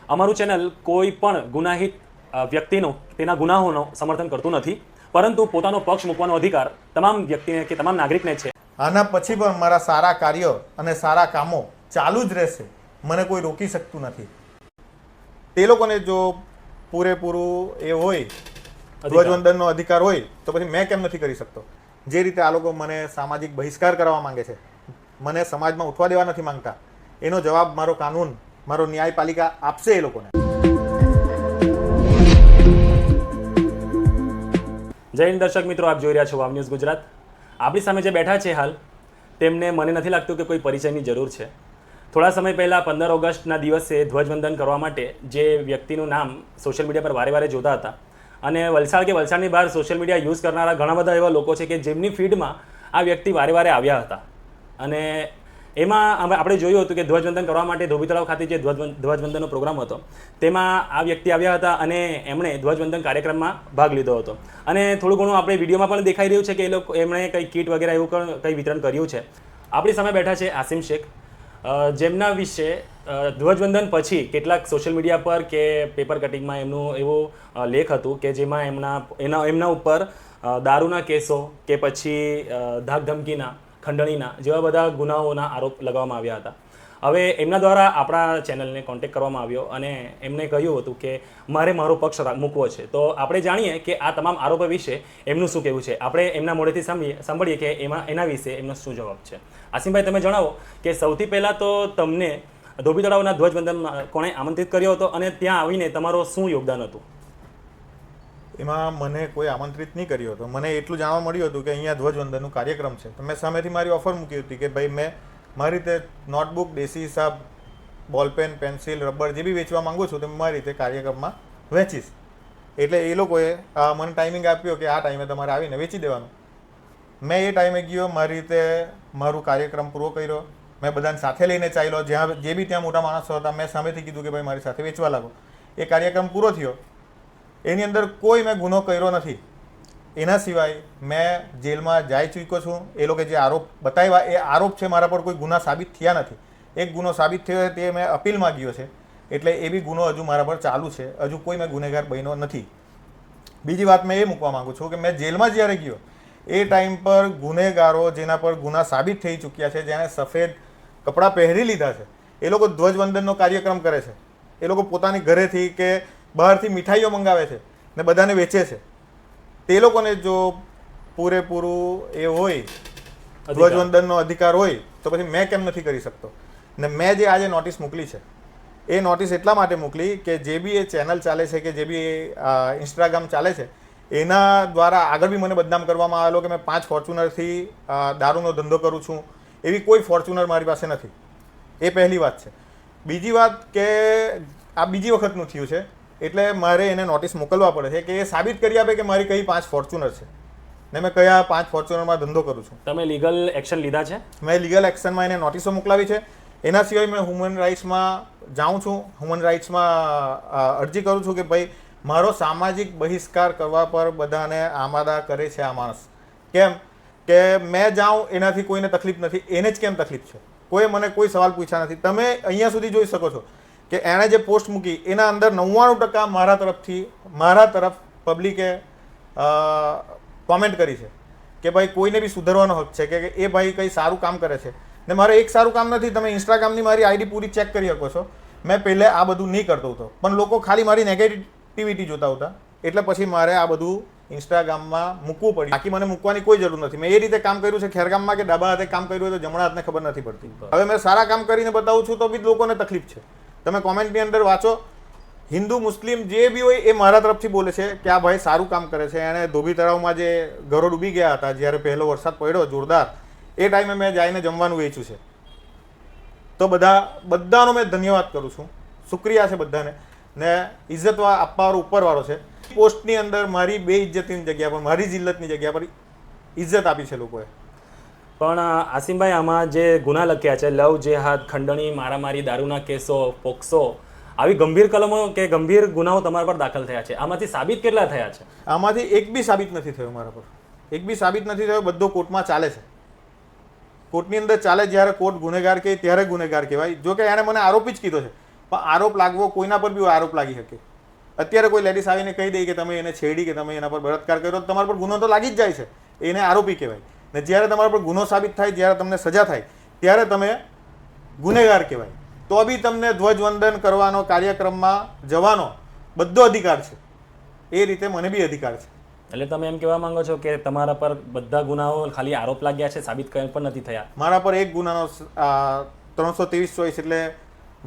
અમારું ચેનલ કોઈ પણ ગુનાહિત વ્યક્તિનો તેના ગુનાહોનો સમર્થન કરતું નથી, પરંતુ પોતાનો પક્ષ મૂકવાનો અધિકાર તમામ વ્યક્તિને કે તમામ નાગરિકને છે. આના પછી પણ મારા સારા કાર્યો અને સારા કામો ચાલુ જ રહેશે, મને કોઈ રોકી શકતું નથી. તે લોકોને જો પૂરેપૂરું એ હોય, ધ્વજવંદનનો અધિકાર હોય, તો પછી મેં કેમ નથી કરી શકતો? જે રીતે આ લોકો મને સામાજિક બહિષ્કાર કરવા માંગે છે, મને સમાજમાં ઉઠવા દેવા નથી માંગતા, એનો જવાબ મારો કાનૂન, મારો ન્યાયપાલિકા આપશે એ લોકોને. જય હિન્દ દર્શક મિત્રો, આપ જોઈ રહ્યા છો વાવ ન્યૂઝ ગુજરાત. આપણી સામે જે બેઠા છે હાલ, તેમને મને નથી લાગતું કે કોઈ પરિચયની જરૂર છે. થોડા સમય પહેલાં 15 ઓગસ્ટના દિવસે ધ્વજવંદન કરવા માટે જે વ્યક્તિનું નામ સોશિયલ મીડિયા પર વારે વારે જોતા હતા, અને વલસાડ કે વલસાડની બહાર સોશિયલ મીડિયા યુઝ કરનારા ઘણા બધા એવા લોકો છે કે જેમની ફીડમાં આ વ્યક્તિ વારે વારે આવ્યા હતા. અને એમાં આપણે જોયું હતું કે ધ્વજવંદન કરવા માટે ધોબી તળાવ ખાતે જે ધ્વજવંદનનો પ્રોગ્રામ હતો, તેમાં આ વ્યક્તિ આવ્યા હતા અને એમણે ધ્વજવંદન કાર્યક્રમમાં ભાગ લીધો હતો. અને થોડું ઘણું આપણે વિડીયોમાં પણ દેખાઈ રહ્યું છે કે એમણે કંઈ કીટ વગેરે એવું કંઈ વિતરણ કર્યું છે. આપણી સામે બેઠા છે આસિમ શેખ, જેમના વિશે ધ્વજવંદન પછી કેટલાક સોશિયલ મીડિયા પર કે પેપર કટિંગમાં એમનું એવું લેખ હતું કે જેમાં એમના ઉપર દારૂના કેસો કે પછી ધાકધમકીના, ખંડણીના જેવા બધા ગુનાઓના આરોપ લગાવવામાં આવ્યા હતા. હવે એમના દ્વારા આપણા ચેનલને કોન્ટેક્ટ કરવામાં આવ્યો અને એમને કહ્યું હતું કે મારે મારો પક્ષ મૂકવો છે. તો આપણે જાણીએ કે આ તમામ આરોપો વિશે એમનું શું કહેવું છે. આપણે એમના મોઢેથી સાંભળીએ કે એના વિશે એમનો શું જવાબ છે. આસિમભાઈ, તમે જણાવો કે સૌથી પહેલાં તો તમને ધોબી તળાવના ધ્વજવંદનમાં કોણે આમંત્રિત કર્યો હતો અને ત્યાં આવીને તમારો શું યોગદાન હતું? એમાં મને કોઈ આમંત્રિત નહીં કર્યો હતો. મને એટલું જાણવા મળ્યું હતું કે અહીંયા ધ્વજવંદનનો કાર્યક્રમ છે, તો મેં સામેથી મારી ઓફર મૂકી હતી કે ભાઈ મેં મારી રીતે નોટબુક, દેશી હિસાબ, બોલપેન, પેન્સિલ, રબર જે બી વેચવા માંગુ છું, તો મારી રીતે કાર્યક્રમમાં વેચીશ. એટલે એ લોકોએ મને ટાઈમિંગ આપ્યો કે આ ટાઈમે તમારે આવીને વેચી દેવાનું. મેં એ ટાઈમે ગયો, મારી રીતે મારું કાર્યક્રમ પૂરો કર્યો. મેં બધાને સાથે લઈને ચાલ્યો, જ્યાં જે બી ત્યાં મોટા માણસો હતા, મેં સામેથી કીધું કે ભાઈ મારી સાથે વેચવા લાગો. એ કાર્યક્રમ પૂરો થયો. એની અંદર કોઈ મેં ગુનો કર્યો નથી. એના સિવાય મેં જેલમાં જઈ ચૂક્યો છું. એ લોકો જે આરોપ બતાવ્યા એ આરોપ છે, મારા પર કોઈ ગુના સાબિત થયા નથી. એક ગુનો સાબિત થયો તે મેં અપીલમાં ગયો છે, એટલે એ બી ગુનો હજુ મારા પર ચાલુ છે. હજુ કોઈ મેં ગુનેગાર બન્યો નથી. બીજી વાત મેં એ મૂકવા માગું છું કે મેં જેલમાં જ્યારે ગયો એ ટાઈમ પર ગુનેગારો જેના પર ગુના સાબિત થઈ ચૂક્યા છે, જેણે સફેદ કપડાં પહેરી લીધા છે, એ લોકો ધ્વજવંદનનો કાર્યક્રમ કરે છે. એ લોકો પોતાની ઘરેથી કે બહારથી મીઠાઈઓ મંગાવે છે ને બધાને વેચે છે. તે લોકોને જો પૂરેપૂરું એ હોય, ધ્વજવંદનનો અધિકાર હોય, તો પછી મેં કેમ નથી કરી શકતો? ને મેં જે આજે નોટિસ મોકલી છે, એ નોટિસ એટલા માટે મોકલી કે જે બી એ ચેનલ ચાલે છે કે જે બી ઇન્સ્ટાગ્રામ ચાલે છે, એના દ્વારા આગળ બી મને બદનામ કરવામાં આવેલો કે મેં 5 ફોર્ચ્યુનરથી દારૂનો ધંધો કરું છું. એવી કોઈ ફોર્ચ્યુનર મારી પાસે નથી. એ પહેલી વાત છે. બીજી વાત કે આ બીજી વખતનું થયું છે, એટલે મારે એને નોટિસ મોકલવા પડે છે કે એ સાબિત કરી આપે કે મારી કઈ 5 ફોર્ચ્યુનર છે ને મેં કયા 5 ફોર્ચ્યુનરમાં ધંધો કરું છું. તમે લીગલ એક્શન લીધા છે? મેં લીગલ એક્શનમાં એને નોટિસો મોકલાવી છે. એના સિવાય મેં હ્યુમન રાઇટ્સમાં જાઉં છું, હ્યુમન રાઇટ્સમાં અરજી કરું છું કે ભાઈ મારો સામાજિક બહિષ્કાર કરવા પર બધાને આમાદા કરે છે આ માણસ. કેમ કે મેં જાઉં એનાથી કોઈને તકલીફ નથી, એને જ કેમ તકલીફ છે? કોઈ મને કોઈ સવાલ પૂછ્યા નથી. તમે અહીંયા સુધી જોઈ શકો છો કે એણે જે પોસ્ટ મૂકી એના અંદર 99% મારા તરફ પબ્લિકે કોમેન્ટ કરી છે કે ભાઈ કોઈને બી સુધરવાનો હક છે કે એ ભાઈ કંઈ સારું કામ કરે છે. ને મારે એક સારું કામ નથી. તમે ઇન્સ્ટાગ્રામની મારી આઈડી પૂરી ચેક કરી શકો છો. મેં પહેલે આ બધું નહીં કરતો હતો, પણ લોકો ખાલી મારી નેગેટિવિટી જોતા હતા, એટલે પછી મારે આ બધું ઇન્સ્ટાગ્રામમાં મૂકવું પડ્યું. બાકી મને મૂકવાની કોઈ જરૂર નથી. મેં એ રીતે કામ કર્યું છે, ખેરગામમાં કે ડાબા હાથે કામ કર્યું હોય તો જમણા હાથને ખબર નથી પડતી. હવે મેં સારા કામ કરીને બતાવું છું તો બી લોકોને તકલીફ છે. તમે કોમેન્ટની અંદર વાંચો, હિન્દુ મુસ્લિમ જે બી હોય એ મારા તરફથી બોલે છે કે આ ભાઈ સારું કામ કરે છે. એણે ધોબી તળાવમાં જે ઘરો ડૂબી ગયા હતા જ્યારે પહેલો વરસાદ પડ્યો જોરદાર, એ ટાઈમે મેં જઈને જમવાનું વેચ્યું છે. તો બધાનો મેં ધન્યવાદ કરું છું, શુક્રિયા છે બધાને. ને ઇજ્જત આપવાવાળો ઉપરવાળો છે. પોસ્ટની અંદર મારી બેઇજ્જતીની જગ્યા પર, મારી જિલ્લતની જગ્યા પર ઇજ્જત આપી છે લોકોએ. પણ આસિમભાઈ, આમાં જે ગુના લખ્યા છે, લવ જેહાદ, ખંડણી, મારામારી, દારૂના કેસો, પોક્સો, આવી ગંભીર કલમો કે ગંભીર ગુનાઓ તમારા પર દાખલ થયા છે. આમાંથી સાબિત કેટલા થયા છે? આમાંથી એક બી સાબિત નથી થયો મારા પર. એક બી સાબિત નથી થયો. બધો કોર્ટમાં ચાલે છે. કોર્ટની અંદર ચાલે. જ્યારે કોર્ટ ગુનેગાર કહે ત્યારે ગુનેગાર કહેવાય. જો કે એણે મને આરોપી જ કીધો છે, પણ આરોપ લાગવો કોઈના પર બી આરોપ લાગી શકે. અત્યારે કોઈ લેડીઝ આવીને કહી દે કે તમે એને છેડી કે તમે એના પર બળાત્કાર કર્યો તો તમારા પર ગુનો તો લાગી જ જાય છે, એને આરોપી કહેવાય. ને જ્યારે તમારા પર ગુનો સાબિત થાય, જ્યારે તમને સજા થાય ત્યારે તમે ગુનેગાર કહેવાય. તો બી તમને ધ્વજવંદન કરવાનો, કાર્યક્રમમાં જવાનો બધો અધિકાર છે. એ રીતે મને બી અધિકાર છે. એટલે તમે એમ કહેવા માંગો છો કે તમારા પર બધા ગુનાઓ ખાલી આરોપ લાગ્યા છે, સાબિત કંઈ પણ નથી થયા? મારા પર એક ગુનાનો 323 એટલે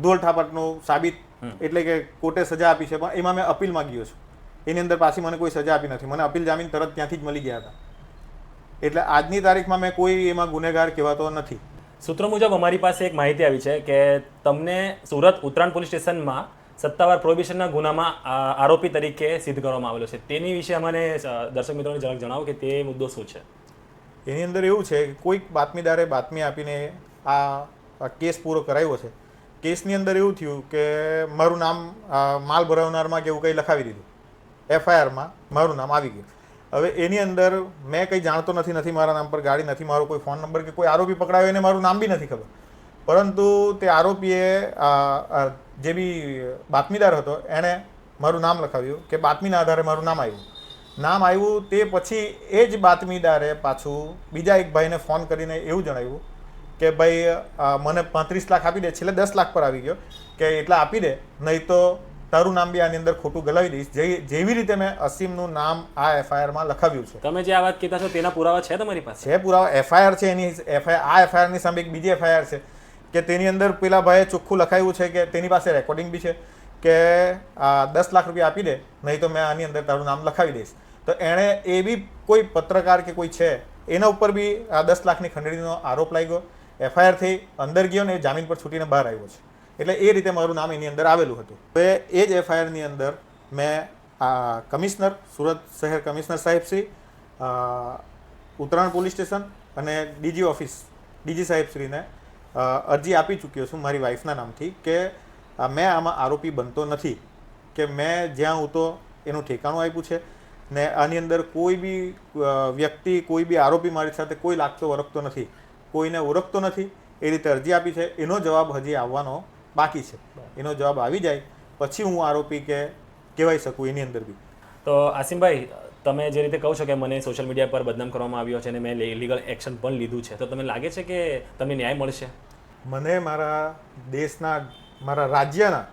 ધોળ ઠાપટનું સાબિત, એટલે કે કોર્ટે સજા આપી છે, પણ એમાં મેં અપીલમાં ગયો છું. એની અંદર પાછી મને કોઈ સજા આપી નથી. મને અપીલ જામીન તરત ત્યાંથી જ મળી ગયા હતા. એટલે આજની તારીખમાં મેં કોઈ એમાં ગુનેગાર કહેવાતો નથી. સૂત્રો મુજબ અમારી પાસે એક માહિતી આવી છે કે તમને સુરત ઉત્તરાયણ પોલીસ સ્ટેશનમાં સત્તાવાર પ્રોહિબિશનના ગુનામાં આરોપી તરીકે સિદ્ધ કરવામાં આવેલો છે. તેની વિશે અમને દર્શક મિત્રોને જરાક જણાવો કે તે મુદ્દો શું છે? એની અંદર એવું છે કે કોઈક બાતમીદારે બાતમી આપીને આ કેસ પૂરો કરાવ્યો છે. કેસની અંદર એવું થયું કે મારું નામ માલ ભરાવનારમાં કે એવું કંઈ લખાવી દીધું. FIRમાં મારું નામ આવી ગયું. હવે એની અંદર મેં કંઈ જાણતો નથી મારા નામ પર ગાડી નથી, મારો કોઈ ફોન નંબર કે કોઈ આરોપી પકડાયો એને મારું નામ બી નથી ખબર. પરંતુ તે આરોપીએ જે બી બાતમીદાર હતો એણે મારું નામ લખાવ્યું કે બાતમીના આધારે મારું નામ આવ્યું. તે પછી એ જ બાતમીદારે પાછું બીજા એક ભાઈને ફોન કરીને એવું જણાવ્યું કે ભાઈ મને 35 લાખ આપી દે. છેલ્લે 10 લાખ પર આવી ગયો કે એટલા આપી દે, નહીં તો તારું નામ બી આની અંદર ખોટું ગલાવી દઈશ. જેવી રીતે મેં અસીમનું નામ આ FIRમાં લખાવ્યું છે. તમે જે આ વાત કહેતા છો તેના પુરાવા છે તમારી પાસે? છે પુરાવા. FIR છે એની. FIRની સામે એક બીજી FIR છે કે તેની અંદર પેલા ભાઈએ ચોખ્ખું લખાવ્યું છે કે તેની પાસે રેકોર્ડિંગ બી છે કે 10 લાખ રૂપિયા આપી દે, નહીં તો મેં આની અંદર તારું નામ લખાવી દઈશ. તો એણે એ બી કોઈ પત્રકાર કે કોઈ છે એના ઉપર બી આ 10 લાખની ખંડણીનો આરોપ લાગ્યો. FIR થઈ અંદર ગયો ને જામીન પર છૂટીને બહાર આવ્યો છે. એટલે એ રીતે મારું નામ એની અંદર આવેલું હતું. તો એ જ FIRની અંદર મેં કમિશનર, સુરત શહેર કમિશનર સાહેબશ્રી, ઉત્તરાયણ પોલીસ સ્ટેશન અને DG ઓફિસ, DG સાહેબશ્રીને અરજી આપી ચૂક્યો છું મારી વાઈફના નામથી કે મેં આમાં આરોપી બનતો નથી, કે મેં જ્યાં હું તો એનું ઠેકાણું આપ્યું છે ને આની અંદર કોઈ બી વ્યક્તિ, કોઈ બી આરોપી મારી સાથે કોઈ લાગતો વરખતો નથી, કોઈને ઓળખતો નથી. એ રીતે અરજી આપી છે. એનો જવાબ હજી આવવાનો બાકી છે. એનો જવાબ આવી જાય પછી હું આરોપી કે કહેવાઈ શકું એની અંદર બી. તો આસિમભાઈ, તમે જે રીતે કહો છો કે મને સોશિયલ મીડિયા પર બદનામ કરવામાં આવ્યો છે અને મેં લીગલ એક્શન પણ લીધું છે, તો તમને લાગે છે કે તમને ન્યાય મળશે? મને મારા દેશના, મારા રાજ્યના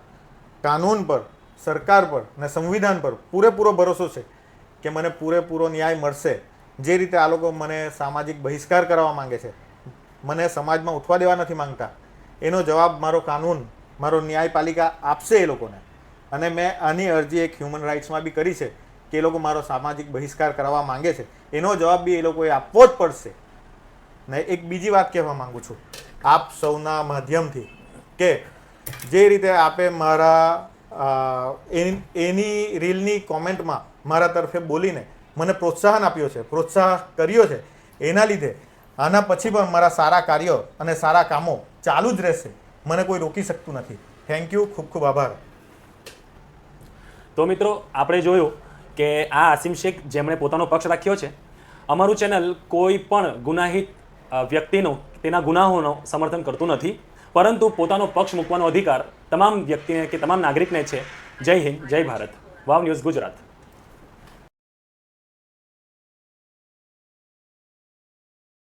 કાનૂન પર, સરકાર પર અને સંવિધાન પર પૂરેપૂરો ભરોસો છે કે મને પૂરેપૂરો ન્યાય મળશે. જે રીતે આ લોકો મને સામાજિક બહિષ્કાર કરવા માંગે છે, મને સમાજમાં ઉઠવા દેવા નથી માંગતા, એનો જવાબ મારો કાનૂન, મારો ન્યાયપાલિકા આપશે એ લોકોને. અને મેં આની અરજી એક હ્યુમન રાઇટ્સમાં બી કરી છે કે એ લોકો મારો સામાજિક બહિષ્કાર કરવા માંગે છે, એનો જવાબ બી એ લોકોએ આપવો જ પડશે. ને એક બીજી વાત કહેવા માંગુ છું આપ સૌના માધ્યમથી કે જે રીતે આપે મારા એની રીલની કોમેન્ટમાં મારા તરફે બોલીને મને પ્રોત્સાહન આપ્યો છે, પ્રોત્સાહન કર્યો છે, એના લીધે આના પછી પણ મારા સારા કાર્યો અને સારા કામો ચાલુ જ રહેશે. મને કોઈ રોકી શકતું નથી. Thank you. ખૂબ ખૂબ આભાર. તો મિત્રો, આપણે જોયું કે આ આસિમ શેખ જેમણે પોતાનો પક્ષ રાખ્યો છે. અમારું ચેનલ કોઈ પણ ગુનાહિત વ્યક્તિનો, તેના ગુનાહોનો સમર્થન કરતું નથી, પરંતુ પોતાનો પક્ષ મૂકવાનો અધિકાર તમામ વ્યક્તિને કે તમામ નાગરિકને છે. જય હિન્દ, જય ભારત. વાવ ન્યૂઝ ગુજરાત.